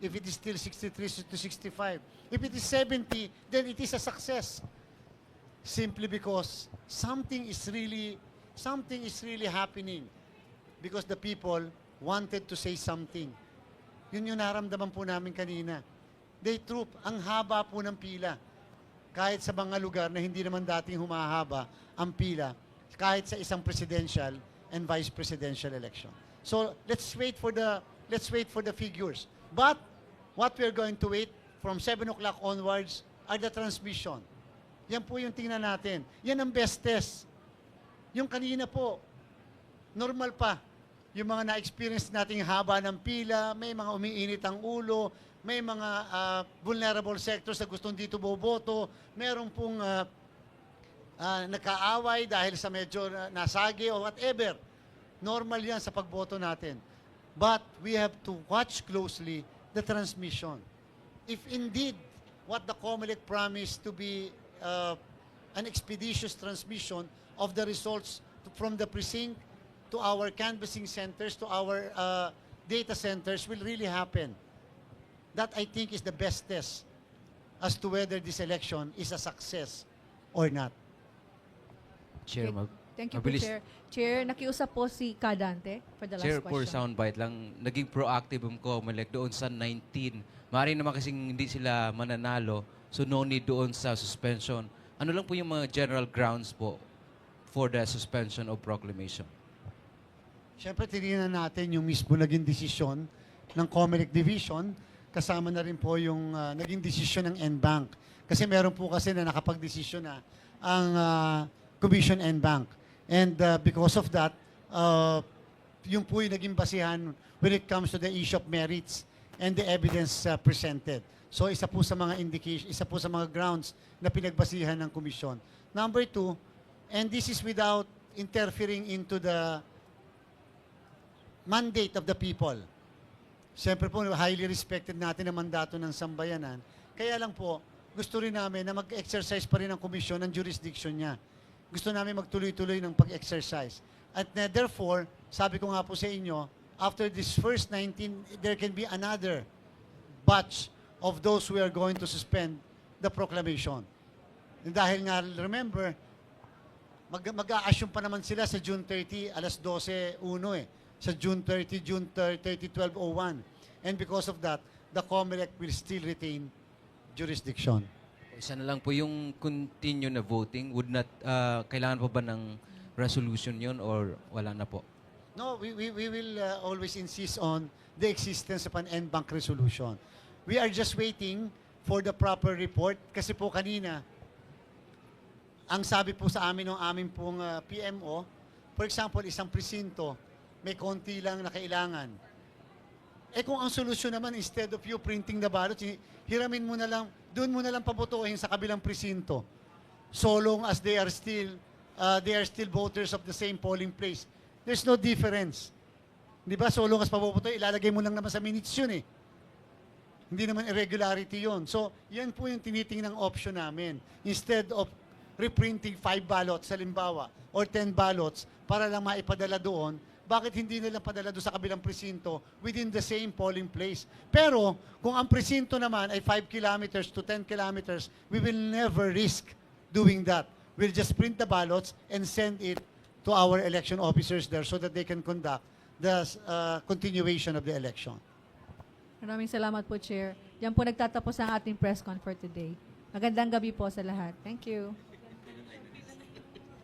if it is still 63 to 65. If it is 70, then it is a success. Simply because something is really happening. Because the people wanted to say something. Yun yung naramdaman po namin kanina. They troop, ang haba po ng pila. Kahit sa mga lugar na hindi naman dating humahaba ang pila, kahit sa isang presidential and vice presidential election. So let's wait for the figures. But what we're going to wait from 7 o'clock onwards are the transmission. Yan po yung tingnan natin. Yan ang best test. Yung kanina po, normal pa. Yung mga na-experience nating haba ng pila, may mga umiinit ang ulo, may mga vulnerable sectors na gustong dito boboto, merong pong nagkaaway dahil sa medyo nasagi o whatever. Normal yan sa pagboto natin. But we have to watch closely the transmission. If indeed what the COMELEC promised to be an expeditious transmission of the results from the precinct to our canvassing centers, to our data centers will really happen. That I think is the best test as to whether this election is a success or not. Chair, Thank you po, mabilis. Chair. Chair, nakiusap po si Kadante for the last Chair, question. for soundbite lang, naging proactive ang COMELEC doon sa 19. Maaari naman kasing hindi sila mananalo, so no need doon sa suspension. Ano lang po yung mga general grounds po for the suspension of proclamation? Siyempre, tinignan natin yung mismo naging desisyon ng COMELEC Division, kasama na rin po yung naging desisyon ng NBank. Kasi meron po kasi na nakapag-desisyon na ang Commission NBank. And because of that, yung po yung naging basihan when it comes to the issue of merits and the evidence presented. So isa po sa mga indication, isa po sa mga grounds na pinagbasihan ng komisyon. Number 2, and this is without interfering into the mandate of the people. Siyempre po, highly respected natin ang mandato ng sambayanan. Kaya lang po, gusto rin namin na mag-exercise pa rin ang komisyon ng jurisdiction niya. Gusto namin magtuloy-tuloy ng pag-exercise. At therefore, sabi ko nga po sa inyo, after this first 19, there can be another batch of those who are going to suspend the proclamation. Dahil nga, remember, mag-a-assume pa naman sila sa June 30, alas 12:01 eh. Sa June 30, 12:01. And because of that, the COMELEC will still retain jurisdiction. Isa na lang po yung continue na voting. Would not, kailangan po ba ng resolution yun or wala na po? No, we will always insist on the existence of an NBank resolution. We are just waiting for the proper report kasi po kanina, ang sabi po sa amin ng aming pong PMO, for example, isang presinto, may konti lang na kailangan. Eh kung ang solusyon naman, instead of you printing the ballots, hiramin mo na lang, doon mo na lang pabotohin sa kabilang presinto. So long as they are still voters of the same polling place. There's no difference. Di ba? So long as paboboto, ilalagay mo lang naman sa minutes yun eh. Hindi naman irregularity yun. So, yan po yung tinitingnan option namin. Instead of reprinting 5 ballots sa limbawa or 10 ballots para lang maipadala doon, bakit hindi nila padala doon sa kabilang presinto within the same polling place? Pero, kung ang presinto naman ay 5 kilometers to 10 kilometers, we will never risk doing that. We'll just print the ballots and send it to our election officers there so that they can conduct the continuation of the election. Maraming salamat po, Chair. Diyan po nagtatapos ang ating press con for today. Magandang gabi po sa lahat. Thank you.